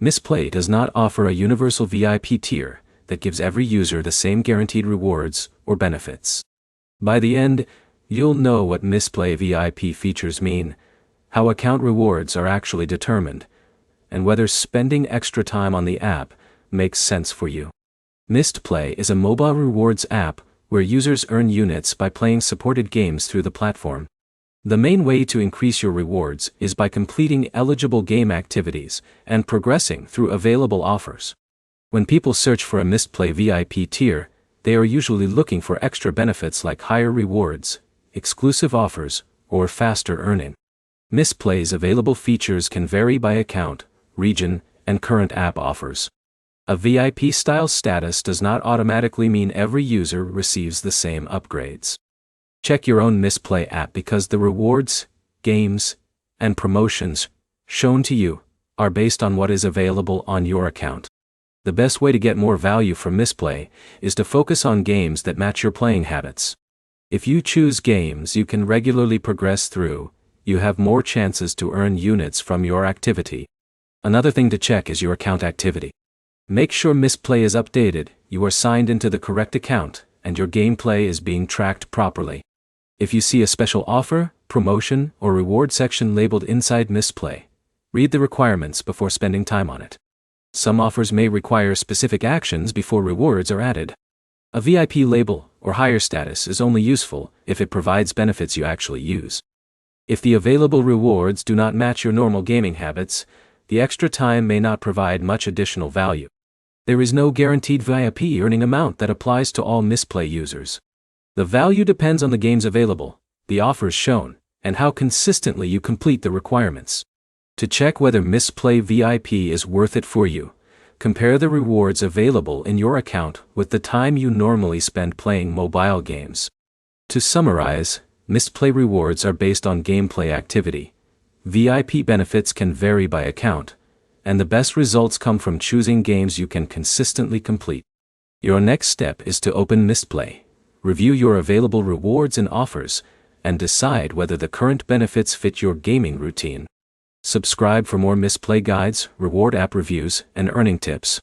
Mistplay does not offer a universal VIP tier that gives every user the same guaranteed rewards or benefits. By the end, you'll know what Mistplay VIP features mean, how account rewards are actually determined, and whether spending extra time on the app makes sense for you. Mistplay is a mobile rewards app where users earn units by playing supported games through the platform. The main way to increase your rewards is by completing eligible game activities and progressing through available offers. When people search for a Mistplay VIP tier, they are usually looking for extra benefits like higher rewards, exclusive offers, or faster earning. Mistplay's available features can vary by account, region, and current app offers. A VIP-style status does not automatically mean every user receives the same upgrades. Check your own Mistplay app because the rewards, games, and promotions shown to you are based on what is available on your account. The best way to get more value from Mistplay is to focus on games that match your playing habits. If you choose games you can regularly progress through, you have more chances to earn units from your activity. Another thing to check is your account activity. Make sure Mistplay is updated, you are signed into the correct account, and your gameplay is being tracked properly. If you see a special offer, promotion, or reward section labeled inside Mistplay, read the requirements before spending time on it. Some offers may require specific actions before rewards are added. A VIP label or higher status is only useful if it provides benefits you actually use. If the available rewards do not match your normal gaming habits, the extra time may not provide much additional value. There is no guaranteed VIP earning amount that applies to all Mistplay users. The value depends on the games available, the offers shown, and how consistently you complete the requirements. To check whether Mistplay VIP is worth it for you, compare the rewards available in your account with the time you normally spend playing mobile games. To summarize, Mistplay rewards are based on gameplay activity. VIP benefits can vary by account, and the best results come from choosing games you can consistently complete. Your next step is to open Mistplay, review your available rewards and offers, and decide whether the current benefits fit your gaming routine. Subscribe for more Mistplay guides, reward app reviews, and earning tips.